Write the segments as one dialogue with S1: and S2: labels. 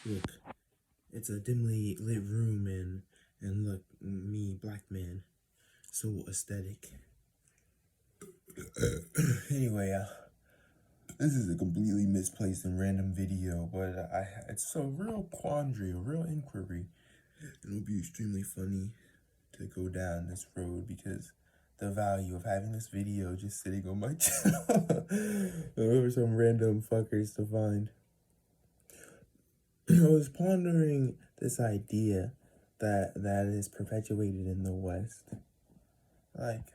S1: Look, it's a dimly lit room, and look, me, black man, so aesthetic. Anyway, this is a completely misplaced and random video, but it's a real quandary, a real inquiry. It'll be extremely funny to go down this road because the value of having this video just sitting on my channel for some random fuckers to find. I was pondering this idea that is perpetuated in the West. Like,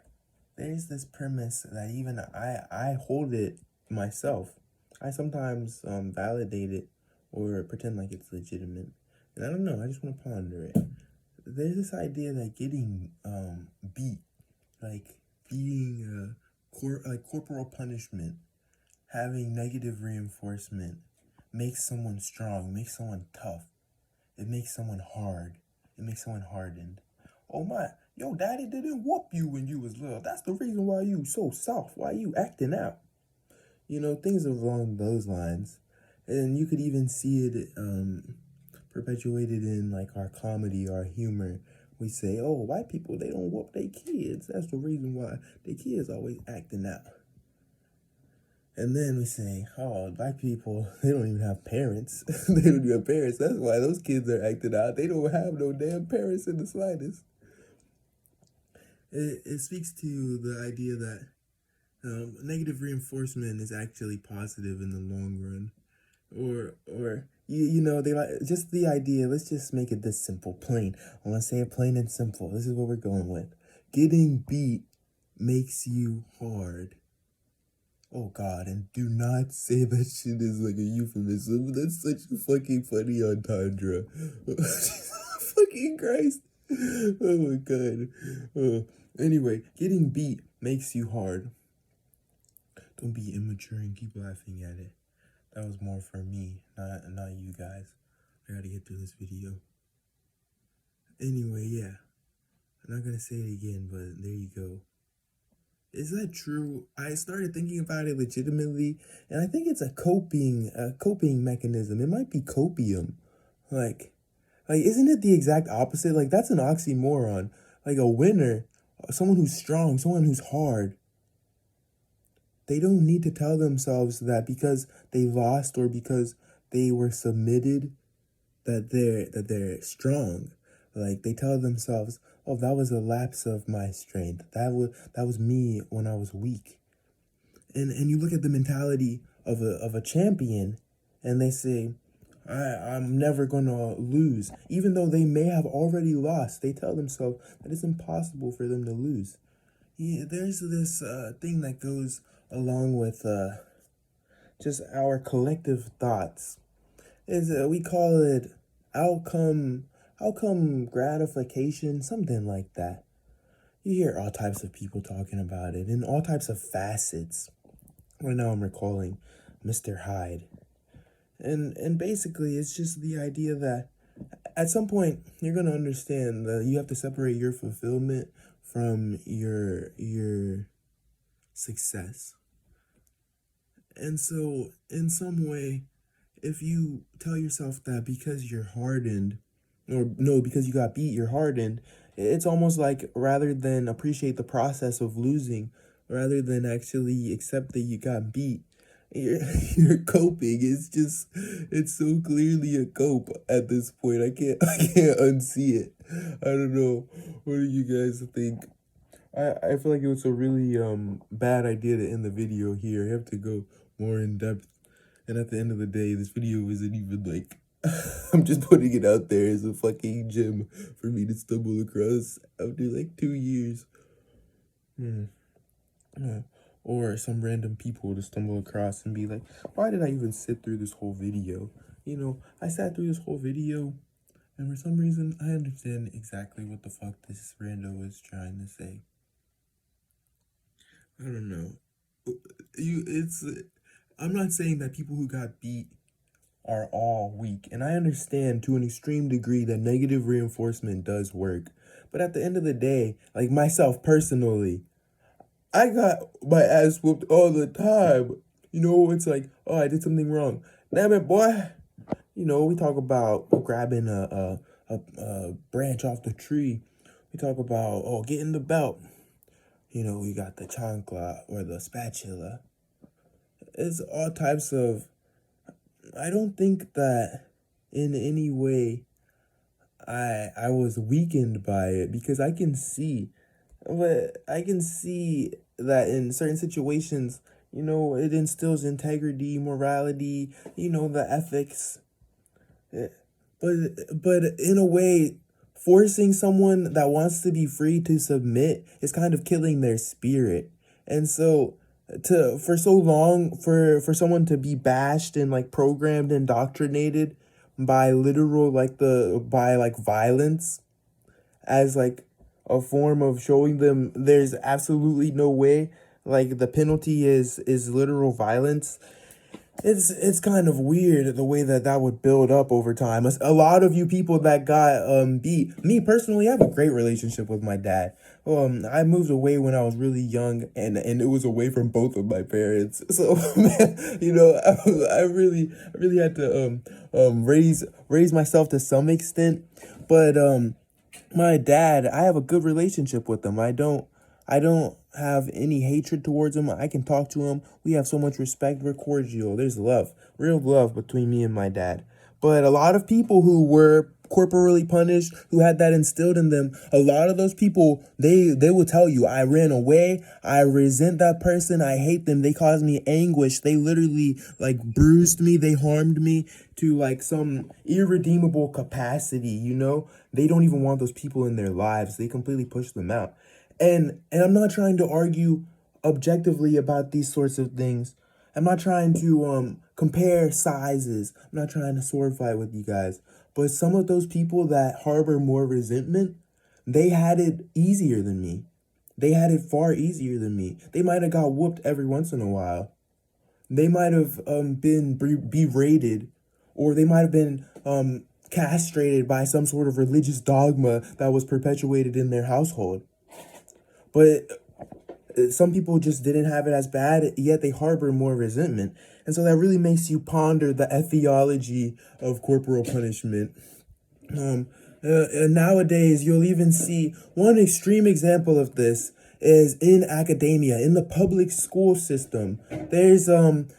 S1: there's this premise that even I hold it myself. I sometimes validate it or pretend like it's legitimate. And I don't know, I just want to ponder it. There's this idea that getting beat, like being like corporal punishment, having negative reinforcement, makes someone strong, makes someone tough. It makes someone hard. It makes someone hardened. Oh my, yo, daddy didn't whoop you when you was little. That's the reason why you so soft. Why you acting out? You know, things along those lines. And you could even see it perpetuated in like our comedy, our humor. We say, oh, white people, they don't whoop their kids. That's the reason why their kids always acting out. And then we say, oh, black people, they don't even have parents. They don't even have parents. That's why those kids are acting out. They don't have no damn parents in the slightest. It speaks to the idea that negative reinforcement is actually positive in the long run. Or you know, they like just the idea, let's just make it this simple, plain. I want to say it plain and simple. This is what we're going with. Getting beat makes you hard. Oh God, and do not say that shit is like a euphemism. That's such a fucking funny entendre. Fucking Christ. Oh my God. Anyway, getting beat makes you hard. Don't be immature and keep laughing at it. That was more for me, not you guys. I gotta get through this video. Anyway, yeah. I'm not gonna say it again, but there you go. Is that true? I started thinking about it legitimately, and I think it's a coping mechanism. It might be copium. Like isn't it the exact opposite? Like, that's an oxymoron. Like, a winner, someone who's strong, someone who's hard, they don't need to tell themselves that because they lost or because they were submitted that they're strong. Like, they tell themselves, oh, that was a lapse of my strength. That was me when I was weak. And you look at the mentality of a champion, and they say, I'm never gonna lose. Even though they may have already lost, they tell themselves that it's impossible for them to lose. Yeah, there's this thing that goes along with just our collective thoughts. Is we call it outcome gratification, something like that. You hear all types of people talking about it in all types of facets. Right now I'm recalling Mr. Hyde. And basically it's just the idea that at some point you're going to understand that you have to separate your fulfillment from your success. And so in some way, if you tell yourself that because you're hardened, or no, because you got beat, you're hardened, it's almost like rather than appreciate the process of losing, rather than actually accept that you got beat, you're coping. It's so clearly a cope at this point. I can't unsee it. I don't know. What do you guys think? I feel like it was a really bad idea to end the video here. I have to go more in depth. And at the end of the day, this video isn't even like, I'm just putting it out there as a fucking gem for me to stumble across after like 2 years. Or some random people to stumble across and be like, why did I even sit through this whole video? You know, I sat through this whole video, and for some reason, I understand exactly what the fuck this rando was trying to say. I don't know. I'm not saying that people who got beat are all weak, and I understand to an extreme degree that negative reinforcement does work. But at the end of the day, like myself personally, I got my ass whooped all the time. You know, it's like, oh, I did something wrong. Damn it, boy. We talk about grabbing a branch off the tree. We talk about, getting the belt. We got the chancla or the spatula. It's all types of. I don't think that in any way I was weakened by it, because I can see that in certain situations, it instills integrity, morality, the ethics. Eh, but in a way, forcing someone that wants to be free to submit is kind of killing their spirit. And so, to for so long, for someone to be bashed and like programmed, indoctrinated by literal, like the by like violence, as like a form of showing them there's absolutely no way, like the penalty is literal violence. It's kind of weird the way that would build up over time. A lot of you people that got beat. Me personally, I have a great relationship with my dad. I moved away when I was really young, and it was away from both of my parents. So man, I really had to raise myself to some extent. But my dad, I have a good relationship with him. I don't have any hatred towards him. I can talk to him. We have so much respect. We're cordial. There's love, real love between me and my dad. But a lot of people who were corporally punished, who had that instilled in them, a lot of those people, they will tell you, I ran away. I resent that person. I hate them. They caused me anguish. They literally like bruised me. They harmed me to like some irredeemable capacity, They don't even want those people in their lives. They completely push them out. And I'm not trying to argue objectively about these sorts of things. I'm not trying to compare sizes. I'm not trying to sword fight with you guys. But some of those people that harbor more resentment, they had it easier than me. They had it far easier than me. They might have got whooped every once in a while. They might have been berated, or they might have been castrated by some sort of religious dogma that was perpetuated in their household. But some people just didn't have it as bad, yet they harbor more resentment. And so that really makes you ponder the etiology of corporal punishment. And nowadays, you'll even see one extreme example of this is in academia, in the public school system. There's in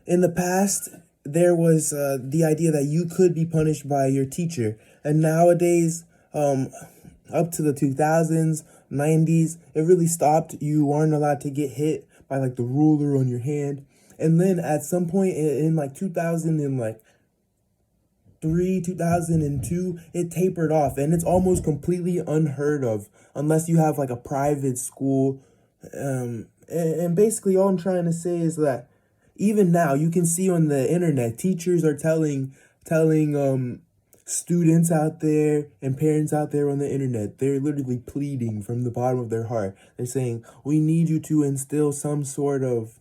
S1: the past, there was the idea that you could be punished by your teacher, and nowadays, up to the 2000s, 90s, it really stopped. You weren't allowed to get hit by like the ruler on your hand. And then at some point in like 2000 and like 2002, it tapered off, and it's almost completely unheard of unless you have like a private school. And basically all I'm trying to say is that even now you can see on the internet, teachers are telling students out there and parents out there on the internet, they're literally pleading from the bottom of their heart. They're saying, we need you to instill some sort of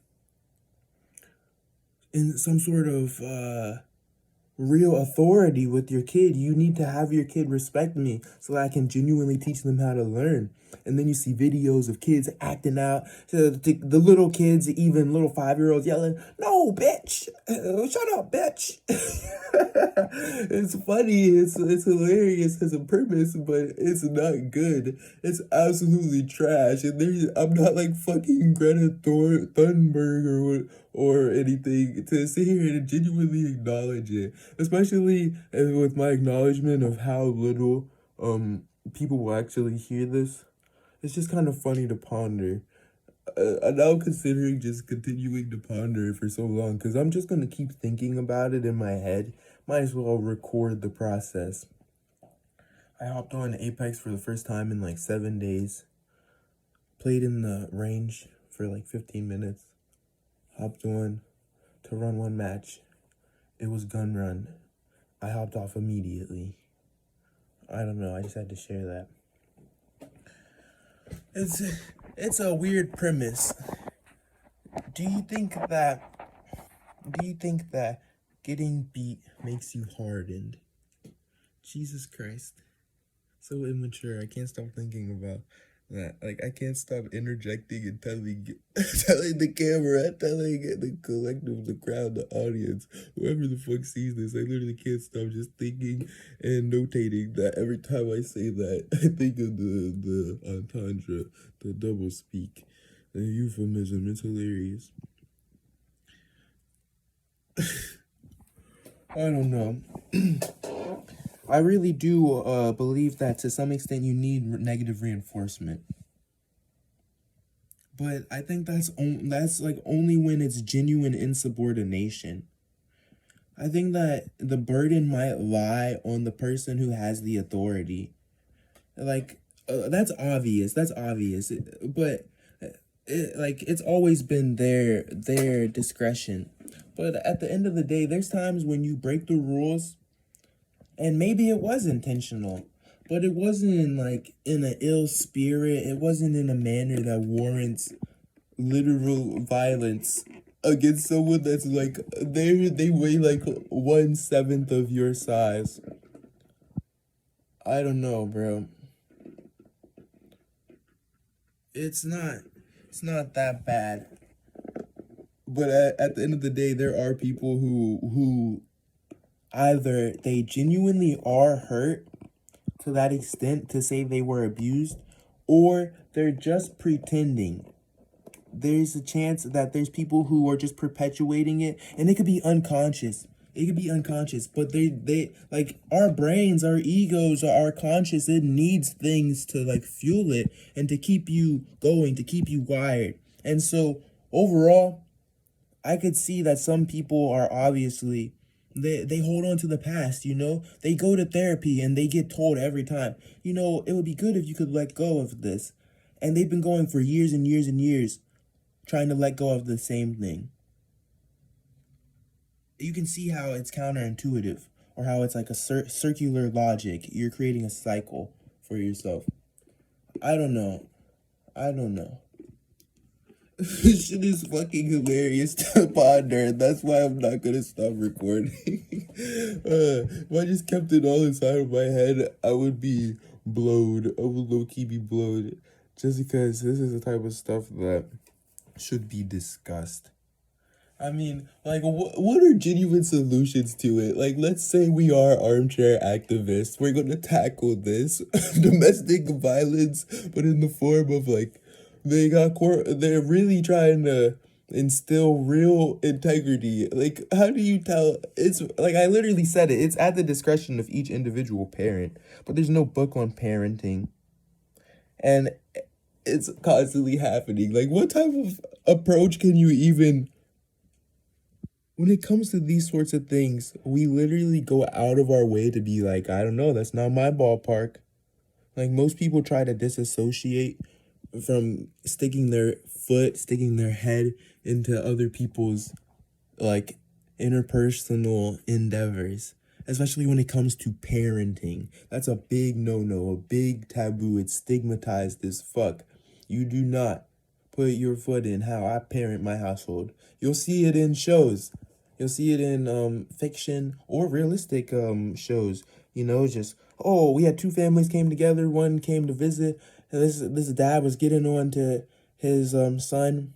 S1: real authority with your kid. You need to have your kid respect me so that I can genuinely teach them how to learn. And then you see videos of kids acting out. So the little kids, even little 5-year-olds yelling, no, bitch, shut up, bitch. It's funny. It's hilarious as a premise, but it's not good. It's absolutely trash. And I'm not like fucking Greta Thunberg or anything to sit here and genuinely acknowledge it, especially with my acknowledgement of how little people will actually hear this. It's just kind of funny to ponder. I'm now considering just continuing to ponder it for so long, because I'm just going to keep thinking about it in my head. Might as well record the process. I hopped on Apex for the first time in like 7 days. Played in the range for like 15 minutes. Hopped on to run one match. It was gun run. I hopped off immediately. I don't know, I just had to share that. It's a weird premise. Do you think that getting beat makes you hardened? Jesus Christ. So immature. I can't stop thinking about Like I can't stop interjecting and telling telling the camera, telling the collective, the crowd, the audience, whoever the fuck sees this. I literally can't stop just thinking and notating that every time I say that, I think of the entendre, the double speak, the euphemism. It's hilarious. I don't know. I really do believe that to some extent you need negative reinforcement. But I think that's like only when it's genuine insubordination. I think that the burden might lie on the person who has the authority. Like that's obvious. That's obvious. But like it's always been their discretion. But at the end of the day, there's times when you break the rules, and maybe it was intentional, but it wasn't like in an ill spirit. It wasn't in a manner that warrants literal violence against someone that's like they weigh like 1/7 of your size. I don't know, bro. It's not it's not that bad. But at the end of the day, there are people who either they genuinely are hurt to that extent to say they were abused, or they're just pretending. There's a chance that there's people who are just perpetuating it, and it could be unconscious. It could be unconscious, but they like our brains, our egos, our conscious. It needs things to like fuel it and to keep you going, to keep you wired. And so overall, I could see that some people are obviously they hold on to the past, you know? They go to therapy and they get told every time, you know, it would be good if you could let go of this. And they've been going for years and years and years trying to let go of the same thing. You can see how it's counterintuitive or how it's like a circular logic. You're creating a cycle for yourself. I don't know. I don't know. This shit is fucking hilarious to ponder, and that's why I'm not gonna stop recording. If I just kept it all inside of my head, I would be blowed. I would low key be blowed, just because this is the type of stuff that should be discussed. I mean, like, what are genuine solutions to it? Like, let's say we are armchair activists. We're going to tackle this domestic violence, but in the form of, like, they're really trying to instill real integrity. Like, how do you tell? It's, like, I literally said it. It's at the discretion of each individual parent, but there's no book on parenting. And it's constantly happening. Like, what type of approach can you even when it comes to these sorts of things, we literally go out of our way to be like, I don't know, that's not my ballpark. Like most people try to disassociate from sticking their head into other people's like interpersonal endeavors, especially when it comes to parenting. That's a big no-no, a big taboo. It's stigmatized as fuck. You do not put your foot in how I parent my household. You'll see it in shows. You'll see it in fiction or realistic shows. You know, just oh, we had two families came together. One came to visit, and this dad was getting on to his son,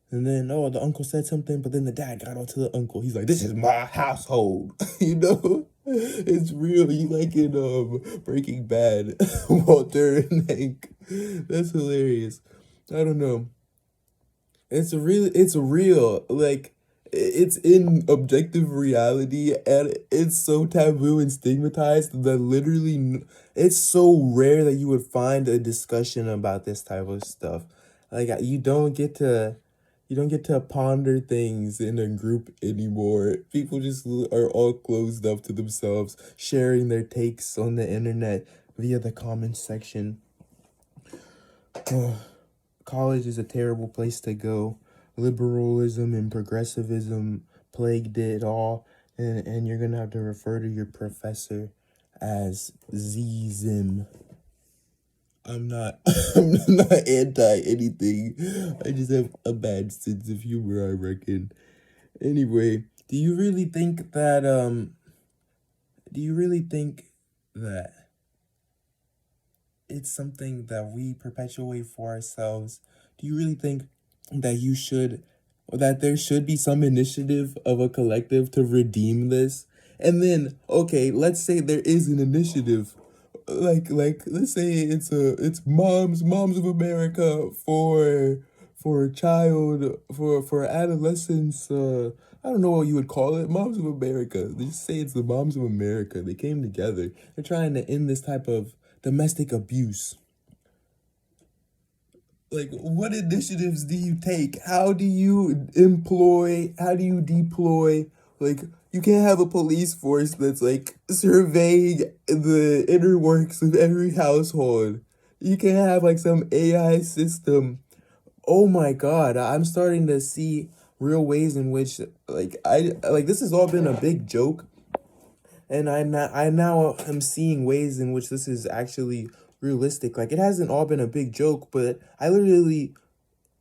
S1: and then oh, the uncle said something, but then the dad got onto the uncle. He's like, "This is my household," you know. It's real. You like in Breaking Bad, Walter and Hank. That's hilarious. I don't know. It's real. Like it's in objective reality, and it's so taboo and stigmatized that literally it's so rare that you would find a discussion about this type of stuff. Like you don't get to ponder things in a group anymore. People just are all closed up to themselves, sharing their takes on the internet via the comment section. College is a terrible place to go. Liberalism and progressivism plagued it all, and you're gonna have to refer to your professor as Zim. I'm not I'm not anti anything. I just have a bad sense of humor, I reckon. Anyway, do you really think that it's something that we perpetuate for ourselves, do you really think that you should, or that there should be some initiative of a collective to redeem this? And then, okay, let's say there is an initiative, let's say it's moms of America for child for adolescence. I don't know what you would call it. Moms of America. They just say it's the Moms of America. They came together. They're trying to end this type of domestic abuse. Like, what initiatives do you take? How do you employ? How do you deploy? Like, you can't have a police force that's like surveying the inner works of every household. You can't have like some AI system. Oh my God, I'm starting to see real ways in which this has all been a big joke, and I now am seeing ways in which this is actually realistic. Like, it hasn't all been a big joke, but I literally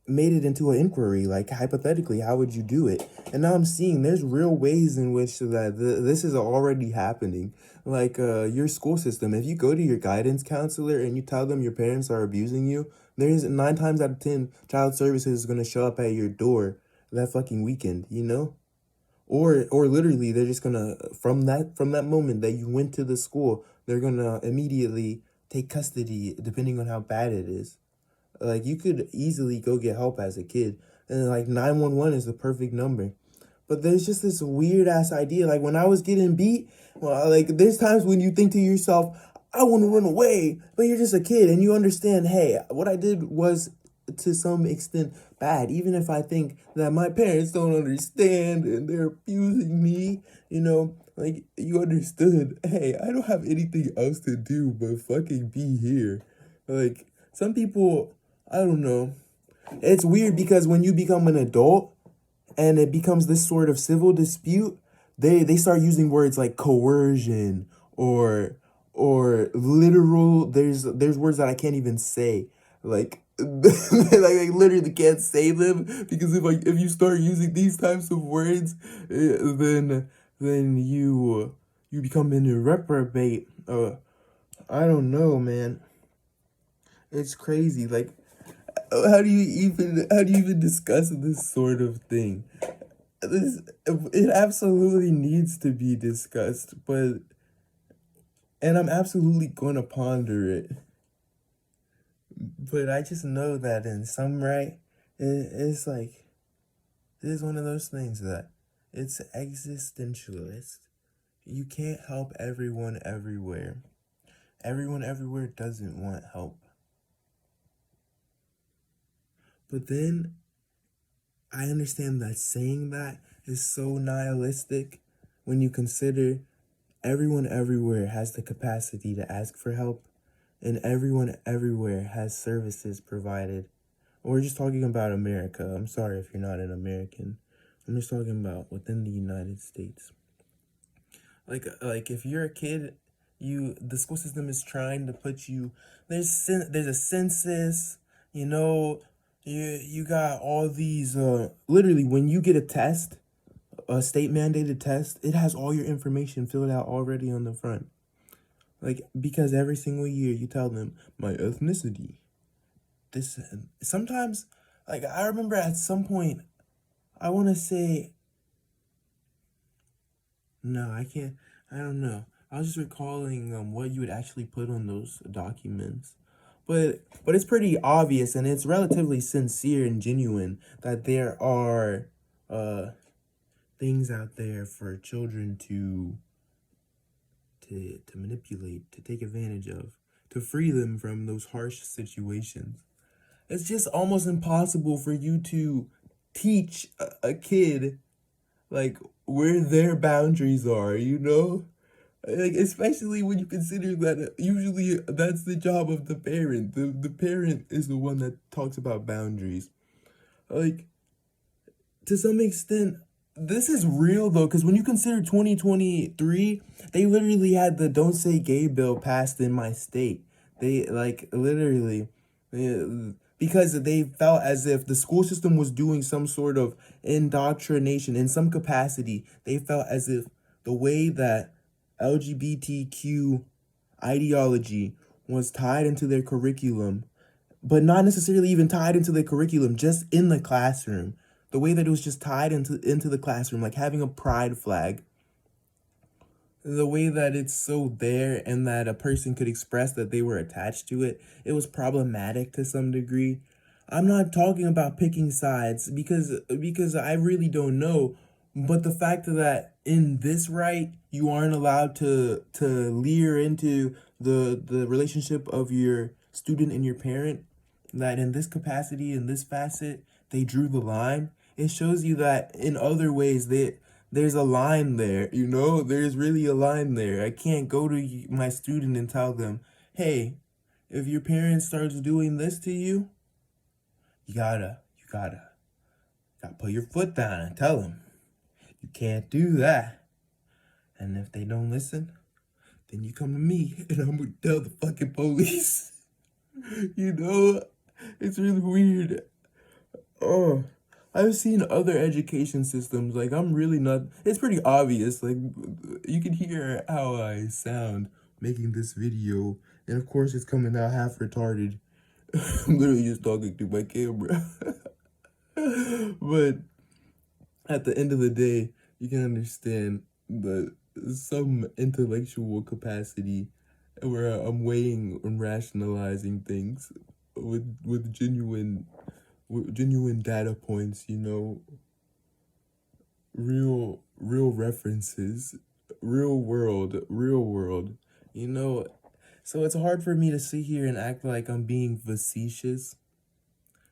S1: made it into an inquiry, like, hypothetically, how would you do it? And now I'm seeing there's real ways in which this is already happening. Like, your school system, if you go to your guidance counselor and you tell them your parents are abusing you, there's 9 times out of 10 child services is going to show up at your door that fucking weekend, you know? Or literally they're just gonna, from that moment that you went to the school, they're gonna immediately take custody depending on how bad it is. Like, you could easily go get help as a kid, and like 911 is the perfect number. But there's just this weird ass idea. Like, when I was getting beat, well, like, there's times when you think to yourself, I want to run away, but you're just a kid and you understand, hey, what I did was to some extent bad, even if I think that my parents don't understand and they're abusing me, like, you understood, hey, I don't have anything else to do but fucking be here. Like, some people, I don't know. It's weird because when you become an adult and it becomes this sort of civil dispute, they start using words like coercion or literal. There's words that I can't even say. Like, like, I literally can't say them because if you start using these types of words, then you become an reprobate. I don't know, man. It's crazy. Like, how do you even discuss this sort of thing? This It absolutely needs to be discussed, and I'm absolutely going to ponder it. But I just know that in some right, it's like, it is one of those things that it's existentialist. You can't help everyone everywhere. Everyone everywhere doesn't want help. But then I understand that saying that is so nihilistic when you consider everyone everywhere has the capacity to ask for help, and everyone everywhere has services provided. We're just talking about America. I'm sorry if you're not an American. I'm just talking about within the United States. Like if you're a kid, the school system is trying to put you. There's a census. You know, you got all these. Literally, when you get a test, a state mandated test, it has all your information filled out already on the front. Like, because every single year you tell them my ethnicity. This sometimes, like, I remember at some point, I want to say, no, I can't. I don't know. I was just recalling what you would actually put on those documents. But it's pretty obvious and it's relatively sincere and genuine that there are things out there for children to manipulate, to take advantage of, to free them from those harsh situations. It's just almost impossible for you to teach a kid, like, where their boundaries are, Like, especially when you consider that usually that's the job of the parent. The parent is the one that talks about boundaries. Like, to some extent, this is real though, because when you consider 2023, they literally had the Don't Say Gay bill passed in my state. They, like, literally, because they felt as if the school system was doing some sort of indoctrination in some capacity. They felt as if the way that LGBTQ ideology was tied into their curriculum, but not necessarily even tied into the curriculum, just in the classroom. The way that it was just tied into the classroom, like having a pride flag. The way that it's so there and that a person could express that they were attached to it, it was problematic to some degree. I'm not talking about picking sides because I really don't know, but the fact that in this right you aren't allowed to leer into the relationship of your student and your parent, that in this capacity, in this facet, they drew the line. It shows you that in other ways there's a line there, there's really a line there. I can't go to my student and tell them, hey, if your parent starts doing this to you, you gotta put your foot down and tell them you can't do that. And if they don't listen, then you come to me and I'm gonna tell the fucking police. you know, it's really weird. Oh, I've seen other education systems. Like, I'm really not. It's pretty obvious. Like, you can hear how I sound making this video. And of course, it's coming out half retarded. I'm literally just talking to my camera. But at the end of the day, you can understand that some intellectual capacity where I'm weighing and rationalizing things with genuine data points, real references, real world, you know. So it's hard for me to sit here and act like I'm being facetious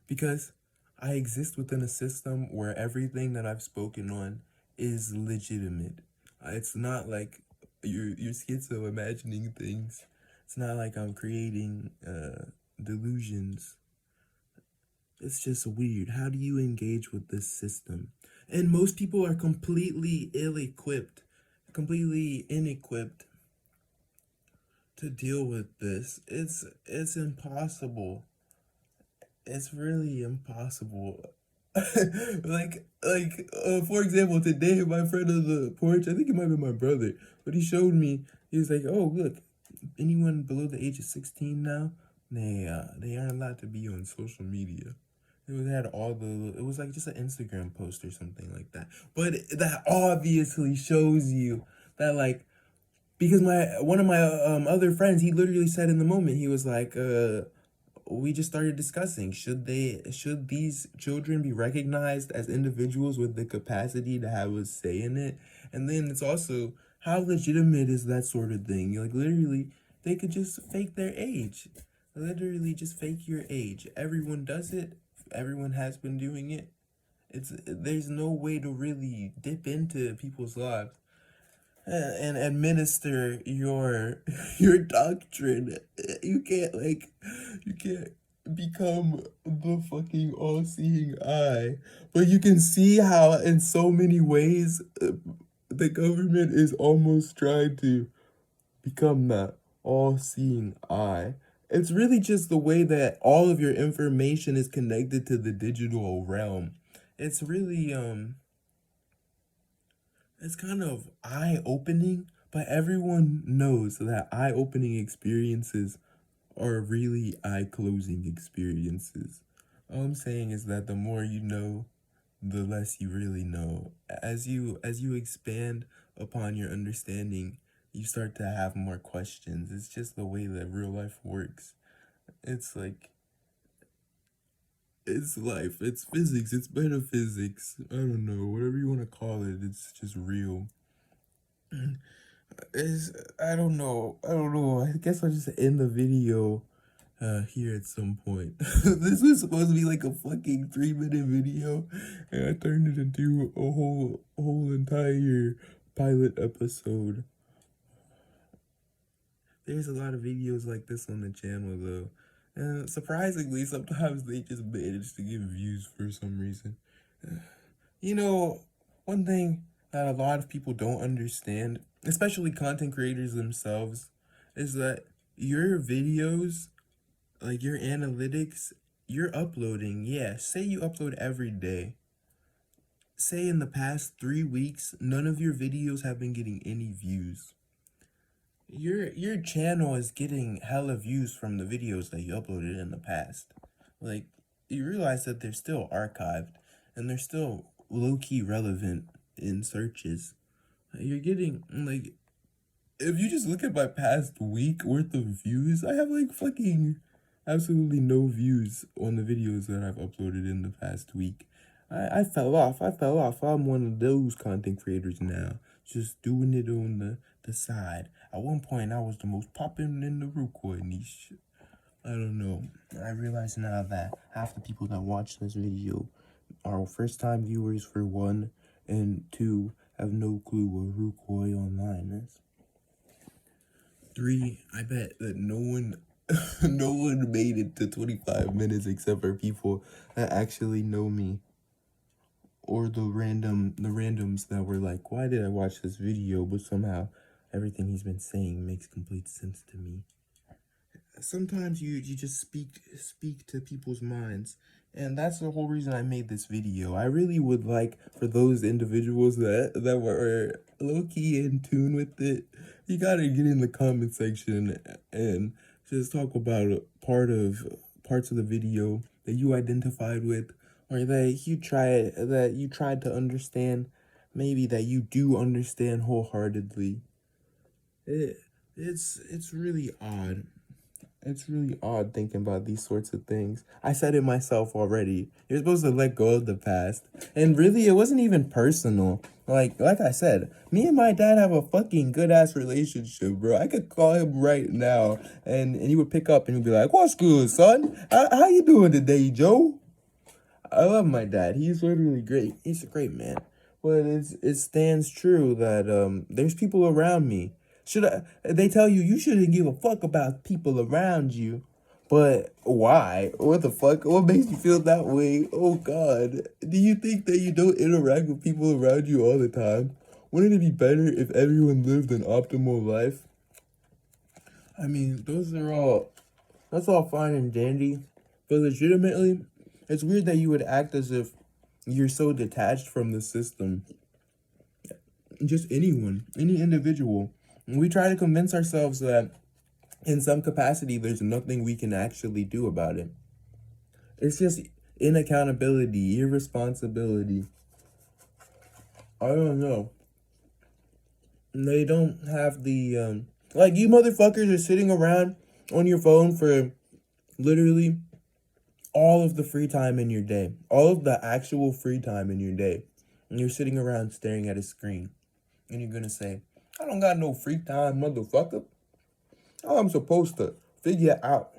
S1: because I exist within a system where everything that I've spoken on is legitimate. It's not like you're schizo imagining things. It's not like I'm creating delusions. It's just weird. How do you engage with this system? And most people are completely ill-equipped, completely inequipped to deal with this. It's impossible. It's really impossible. For example, today my friend on the porch, I think it might be my brother, but he showed me. He was like, "Oh, look, anyone below the age of 16 now, they aren't allowed to be on social media." It was like just an Instagram post or something like that. But that obviously shows you that, like, because one of my other friends, he literally said in the moment, he was like, we just started discussing, should these children be recognized as individuals with the capacity to have a say in it? And then it's also, how legitimate is that sort of thing? Like, literally, they could just fake their age. Literally just fake your age. Everyone does it. Everyone has been doing it. There's no way to really dip into people's lives and administer your doctrine. You can't become the fucking all-seeing eye. But you can see how in so many ways the government is almost trying to become that all-seeing eye. It's really just the way that all of your information is connected to the digital realm. It's really it's kind of eye-opening, but everyone knows that eye-opening experiences are really eye-closing experiences. All I'm saying is that the more you know, the less you really know. As you expand upon your understanding, you start to have more questions. It's just the way that real life works. It's like it's life, it's physics, it's metaphysics. I don't know, whatever you want to call it, it's just real. I don't know. I guess I'll just end the video here at some point. This was supposed to be like a fucking 3-minute video, and I turned it into a whole entire pilot episode. There's a lot of videos like this on the channel though. And surprisingly, sometimes they just manage to get views for some reason. You know, one thing that a lot of people don't understand, especially content creators themselves, is that your videos, like your analytics, you're uploading. Yeah, say you upload every day. Say in the past 3 weeks, none of your videos have been getting any views. your channel is getting hella views from the videos that you uploaded in the past. Like, you realize that they're still archived and they're still low-key relevant in searches. You're getting, like, if you just look at my past week worth of views, I have like fucking absolutely no views on the videos that I've uploaded in the past week. I fell off. I fell off. I'm one of those content creators now, just doing it on the side. At one point, I was the most poppin' in the Rucoy niche. I don't know. I realize now that half the people that watch this video are first-time viewers for one, and two, have no clue what Rucoy Online is. Three, I bet that no one no one made it to 25 minutes except for people that actually know me. Or the randoms that were like, why did I watch this video? But somehow everything he's been saying makes complete sense to me. Sometimes you just speak to people's minds. And that's the whole reason I made this video. I really would like for those individuals that were low-key in tune with it, you gotta get in the comment section and just talk about parts of the video that you identified with, or that you tried to understand, maybe that you do understand wholeheartedly. It's really odd. It's really odd thinking about these sorts of things. I said it myself already. You're supposed to let go of the past. And really, it wasn't even personal. Like I said, me and my dad have a fucking good-ass relationship, bro. I could call him right now, and he would pick up and he'd be like, "What's good, son? How you doing today, Joe?" I love my dad. He's literally great. He's a great man. But it stands true that there's people around me. They tell you shouldn't give a fuck about people around you. But why? What the fuck? What makes you feel that way? Oh God. Do you think that you don't interact with people around you all the time? Wouldn't it be better if everyone lived an optimal life? I mean, that's all fine and dandy. But legitimately, it's weird that you would act as if you're so detached from the system. Just anyone, any individual. We try to convince ourselves that in some capacity there's nothing we can actually do about it. It's just inaccountability, irresponsibility. I don't know. They don't have the like, you motherfuckers are sitting around on your phone for literally all of the free time in your day. All of the actual free time in your day. And you're sitting around staring at a screen. And you're gonna say, I don't got no free time, motherfucker. How I'm supposed to figure out.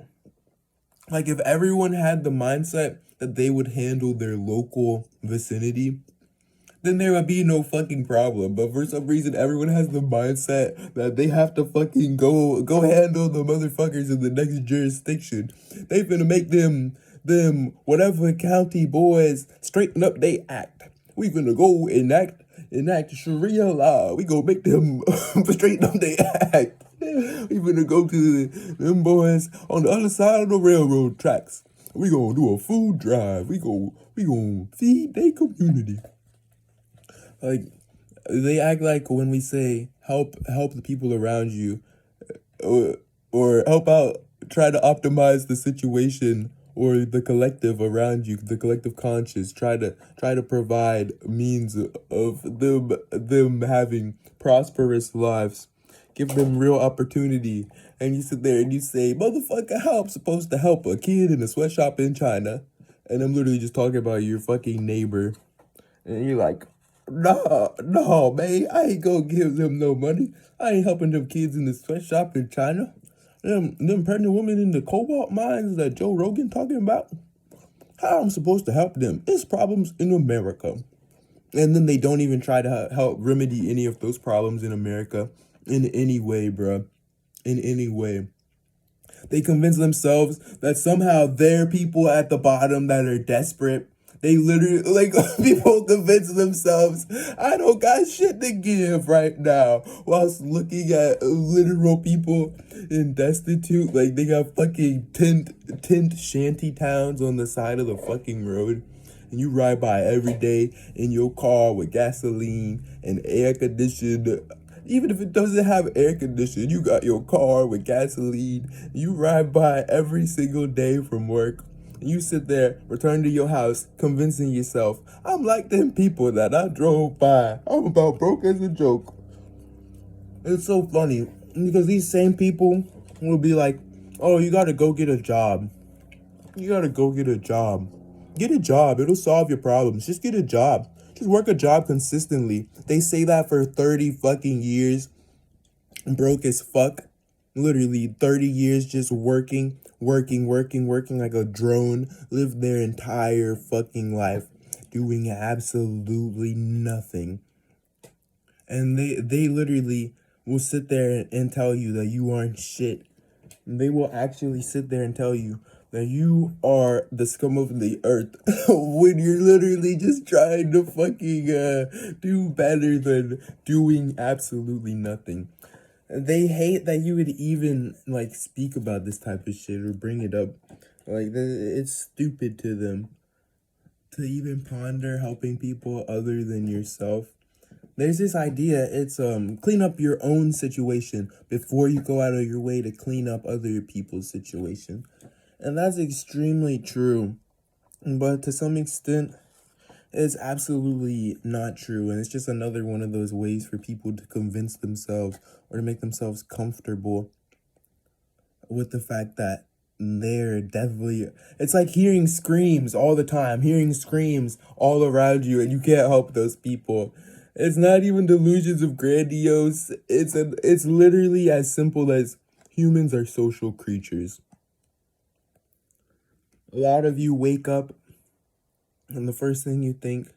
S1: Like, if everyone had the mindset that they would handle their local vicinity, then there would be no fucking problem. But for some reason, everyone has the mindset that they have to fucking go handle the motherfuckers in the next jurisdiction. They finna make them whatever county boys straighten up they act. We finna go enact Sharia law. We gonna make them straighten up they act. We finna go to them boys on the other side of the railroad tracks. We gonna do a food drive. We gonna feed their community. Like, they act like when we say help the people around you, or help out, try to optimize the situation or the collective around you, the collective conscious, try to provide means of them having prosperous lives, give them real opportunity. And you sit there and you say, motherfucker, how I'm supposed to help a kid in a sweatshop in China? And I'm literally just talking about your fucking neighbor. And you're like, no, man, I ain't gonna give them no money. I ain't helping them kids in the sweatshop in China. Them pregnant women in the cobalt mines that Joe Rogan talking about. How I'm supposed to help them? It's problems in America. And then they don't even try to help remedy any of those problems in America in any way, bruh. In any way. They convince themselves that somehow they're people at the bottom that are desperate. They literally, like, people convince themselves, I don't got shit to give right now, whilst looking at literal people in destitute. Like, they got fucking tent shanty towns on the side of the fucking road. And you ride by every day in your car with gasoline and air conditioned Even if it doesn't have air conditioning, you got your car with gasoline. You ride by every single day from work. You sit there, return to your house, convincing yourself, I'm like them people that I drove by. I'm about broke as a joke. It's so funny because these same people will be like, oh, you gotta go get a job. You gotta go get a job. Get a job. It'll solve your problems. Just get a job. Just work a job consistently. They say that for 30 fucking years. Broke as fuck. Literally 30 years just working like a drone. Lived their entire fucking life doing absolutely nothing. And they literally will sit there and tell you that you aren't shit. They will actually sit there and tell you that you are the scum of the earth when you're literally just trying to fucking do better than doing absolutely nothing. They hate that you would even like speak about this type of shit or bring it up. Like it's stupid to them to even ponder helping people other than yourself. There's this idea, it's clean up your own situation before you go out of your way to clean up other people's situation. And that's extremely true. But to some extent, it's absolutely not true. And it's just another one of those ways for people to convince themselves or to make themselves comfortable with the fact that they're definitely, it's like hearing screams all the time, hearing screams all around you, and you can't help those people. It's not even delusions of grandiose. It's literally as simple as humans are social creatures. A lot of you wake up and the first thing you think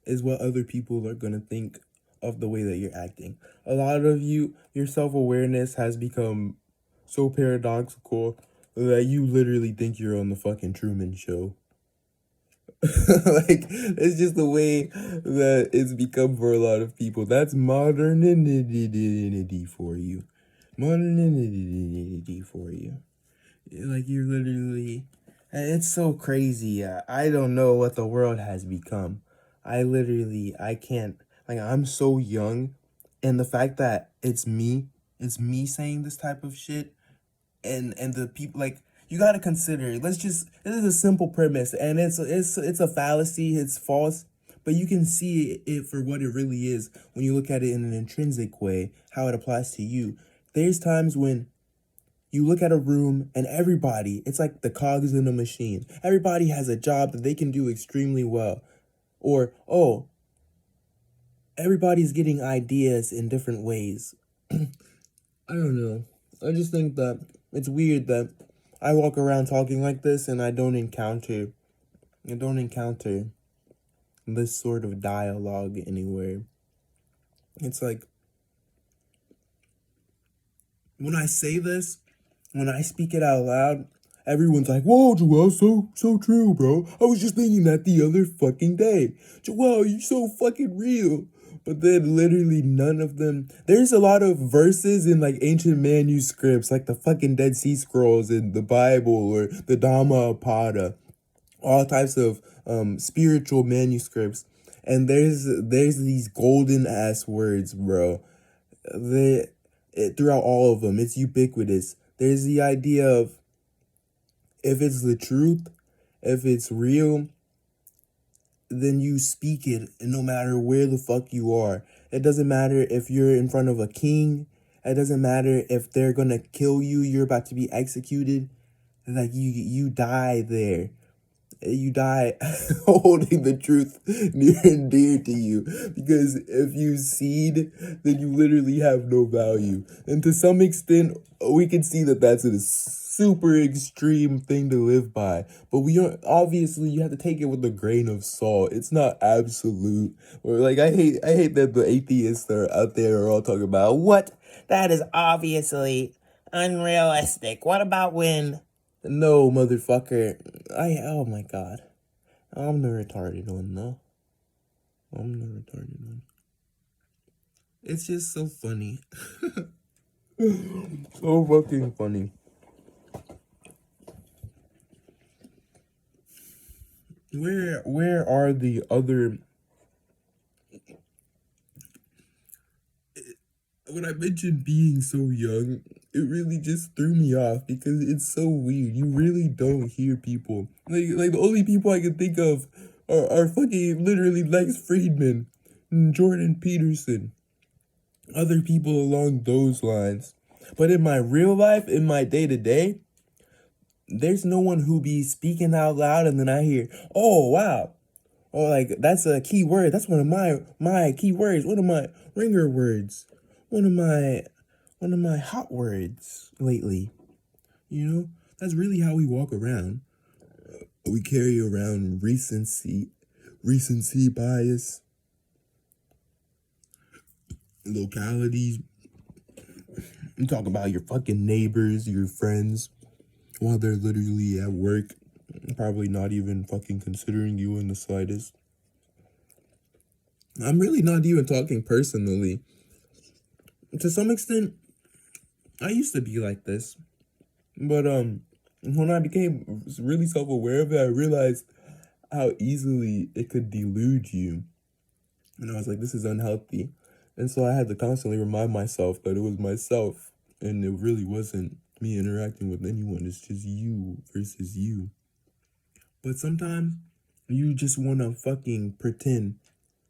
S1: is what other people are going to think of the way that you're acting. A lot of you, your self-awareness has become so paradoxical that you literally think you're on the fucking Truman Show. Like, it's just the way that it's become for a lot of people. That's modernity for you. Modernity for you. Like, you're literally... It's so crazy. I don't know what the world has become. I can't... Like, I'm so young, and the fact that it's me saying this type of shit, and the people, like, you got to consider, this is a simple premise, and it's a fallacy, it's false, but you can see it for what it really is when you look at it in an intrinsic way, how it applies to you. There's times when you look at a room and everybody, it's like the cogs in a machine. Everybody has a job that they can do extremely well. Or, oh, everybody's getting ideas in different ways. I don't know. I just think that it's weird that I walk around talking like this and I don't encounter this sort of dialogue anywhere. It's like, when I say this, when I speak it out loud, everyone's like, whoa, Joel, so true, bro. I was just thinking that the other fucking day. Joel, you're so fucking real. But then literally none of them, there's a lot of verses in like ancient manuscripts, like the fucking Dead Sea Scrolls in the Bible or the Dhammapada, all types of spiritual manuscripts. And there's these golden ass words, bro. Throughout all of them, it's ubiquitous. There's the idea of, if it's the truth, if it's real, then you speak it, and no matter where the fuck you are. It doesn't matter if you're in front of a king. It doesn't matter if they're gonna kill you, you're about to be executed. Like, you die there. You die holding the truth near and dear to you. Because if you cede, then you literally have no value. And to some extent, we can see that that's a super extreme thing to live by. But we are, obviously, you have to take it with a grain of salt. It's not absolute. Or like, I hate that the atheists are out there are all talking about, what? That is obviously unrealistic. What about when... No, motherfucker. Oh my god. I'm the retarded one, though. I'm the retarded one. It's just so funny. So fucking funny. Where are the other... when I mentioned being so young, it really just threw me off because it's so weird. You really don't hear people like the only people I can think of are fucking literally Lex Friedman, and Jordan Peterson, other people along those lines. But in my real life, in my day to day, there's no one who be speaking out loud and then I hear, oh wow, or like that's a key word. That's one of my key words. One of my ringer words. One of my hot words lately. You know, that's really how we walk around. We carry around recency bias, localities. You talk about your fucking neighbors, your friends, while they're literally at work, probably not even fucking considering you in the slightest. I'm really not even talking personally. To some extent, I used to be like this. But when I became really self-aware of it, I realized how easily it could delude you. And I was like, this is unhealthy. And so I had to constantly remind myself that it was myself and it really wasn't me interacting with anyone. It's just you versus you. But sometimes you just want to fucking pretend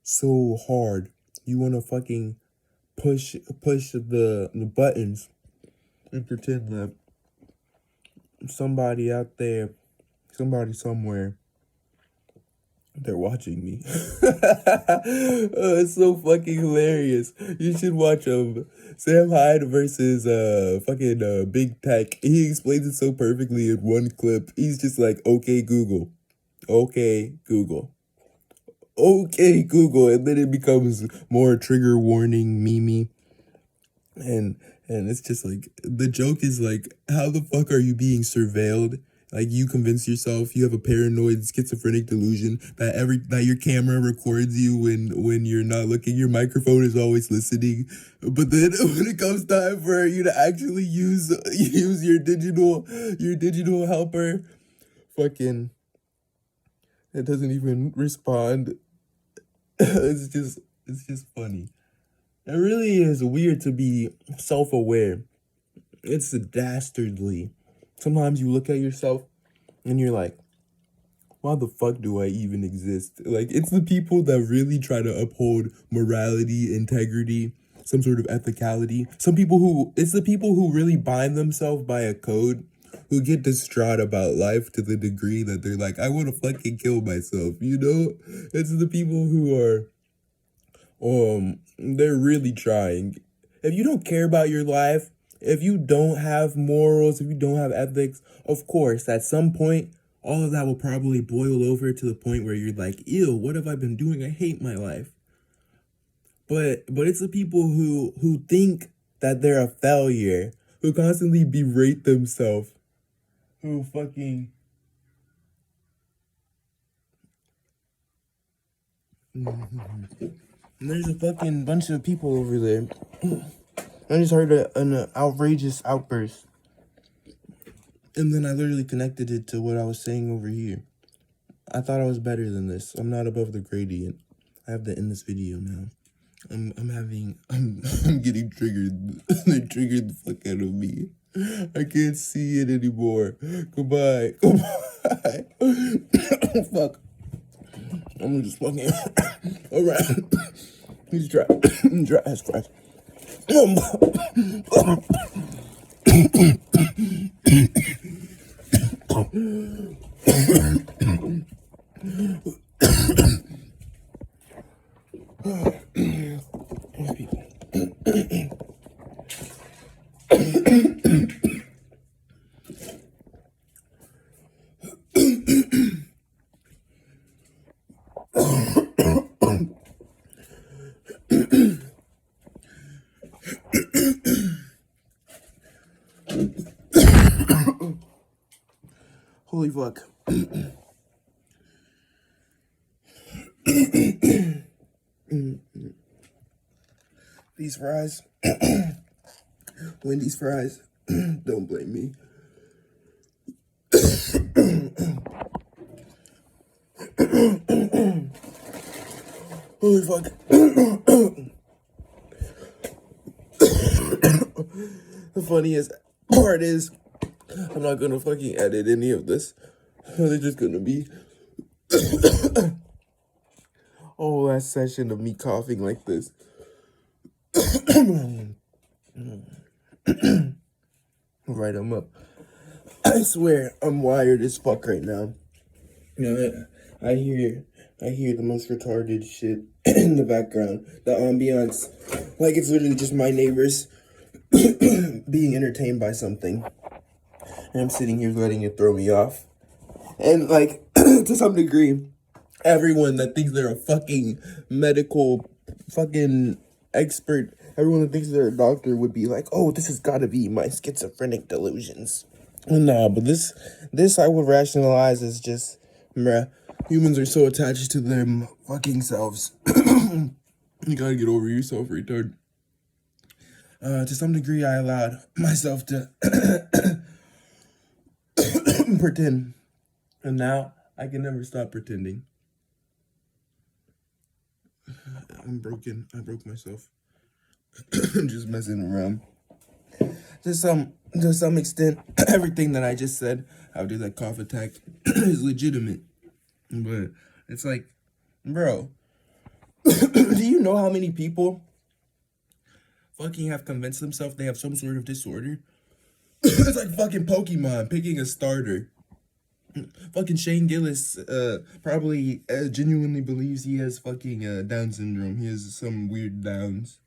S1: so hard. You want to fucking push the buttons and pretend that somebody out there, somebody somewhere, they're watching me. Oh, it's so fucking hilarious. You should watch Sam Hyde versus fucking Big Tech. He explains it so perfectly in one clip. He's just like, okay Google, okay Google, okay Google, and then it becomes more trigger warning, meme, and it's just like the joke is like, how the fuck are you being surveilled? Like you convince yourself you have a paranoid schizophrenic delusion that your camera records you when you're not looking, your microphone is always listening. But then when it comes time for you to actually use your digital helper, fucking it doesn't even respond. it's just funny. It really is weird to be self-aware. It's dastardly. Sometimes you look at yourself and you're like, why the fuck do I even exist? Like, it's the people that really try to uphold morality, integrity, some sort of ethicality. It's the people who really bind themselves by a code, who get distraught about life to the degree that they're like, I want to fucking kill myself, you know? It's the people who are, they're really trying. If you don't care about your life, if you don't have morals, if you don't have ethics, of course, at some point, all of that will probably boil over to the point where you're like, ew, what have I been doing? I hate my life. But it's the people who think that they're a failure, who constantly berate themselves, who fucking... There's a fucking bunch of people over there. I just heard an outrageous outburst. And then I literally connected it to what I was saying over here. I thought I was better than this. I'm not above the gradient. I have to end this video now. I'm getting triggered. They triggered the fuck out of me. I can't see it anymore. Goodbye. Goodbye. Fuck. I'm just fucking... Alright. He's dry. Dry as Christ. Holy fuck. These fries. Wendy's fries. Don't blame me. Holy fuck. The funniest part is, I'm not gonna fucking edit any of this. They're just gonna be whole last session of me coughing like this. Right, I'm up. I swear, I'm wired as fuck right now. You know, I hear the most retarded shit in the background. The ambiance, like it's literally just my neighbors being entertained by something, and I'm sitting here letting it throw me off. And like, to some degree, everyone that thinks they're a fucking medical fucking expert, everyone that thinks they're a doctor would be like, oh, this has got to be my schizophrenic delusions. Nah, but this I would rationalize as just, bruh, humans are so attached to their fucking selves. You gotta get over yourself, retard. To some degree, I allowed myself to pretend. And now, I can never stop pretending. I'm broken. I broke myself. I'm just messing around. To some extent, everything that I just said after that cough attack is legitimate. But it's like, bro, do you know how many people fucking have convinced themselves they have some sort of disorder? It's like fucking Pokemon picking a starter. Fucking Shane Gillis probably genuinely believes he has fucking Down syndrome. He has some weird Downs.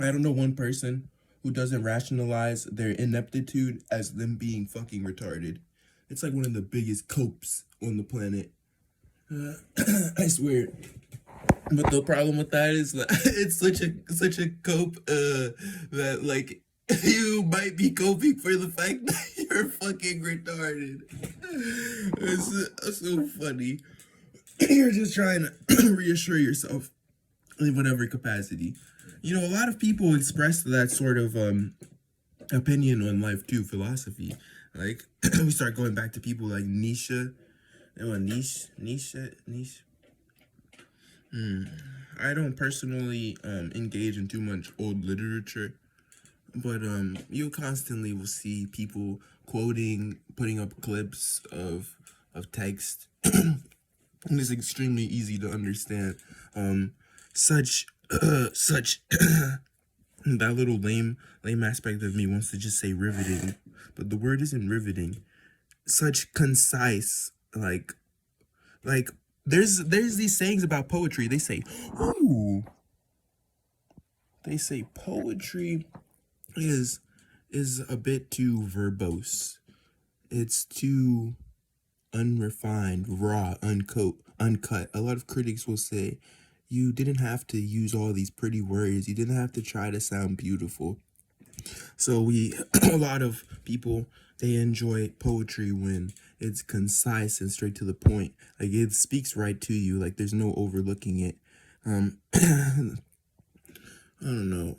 S1: I don't know one person who doesn't rationalize their ineptitude as them being fucking retarded. It's like one of the biggest copes on the planet. I swear. But the problem with that is that it's such a cope that like you might be coping for the fact that you're fucking retarded. It's so funny. You're just trying to reassure yourself in whatever capacity. You know, a lot of people express that sort of opinion on life too, philosophy. Like we start going back to people like Nietzsche. Nietzsche. I don't personally engage in too much old literature, but you constantly will see people quoting, putting up clips of text. And it's extremely easy to understand. Such that little lame aspect of me wants to just say riveting, but the word isn't riveting. Such concise, like there's these sayings about poetry. They say, ooh, they say poetry is a bit too verbose. It's too unrefined, raw, uncut. A lot of critics will say, you didn't have to use all these pretty words. You didn't have to try to sound beautiful. So a lot of people, they enjoy poetry when it's concise and straight to the point. Like it speaks right to you. Like there's no overlooking it. I don't know.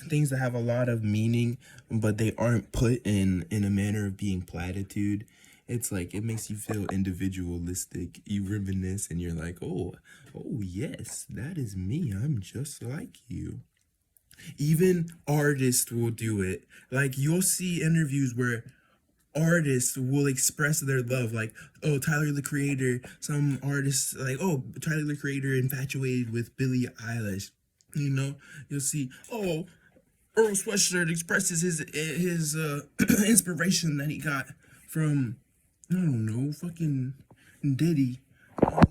S1: Things that have a lot of meaning, but they aren't put in a manner of being platitude. It's like it makes you feel individualistic. You reminisce and you're like, oh yes, that is me. I'm just like you. Even artists will do it. Like you'll see interviews where artists will express their love, like, oh, Tyler the Creator. Some artists like, oh, Tyler the Creator infatuated with Billie Eilish. You know, you'll see, oh, Earl Sweatshirt expresses his inspiration that he got from, I don't know, fucking Diddy.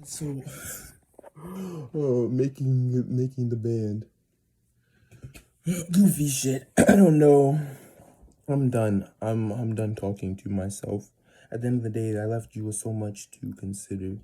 S1: So, oh, making the band. Goofy shit. I don't know. I'm done. I'm done talking to myself. At the end of the day, I left you with so much to consider.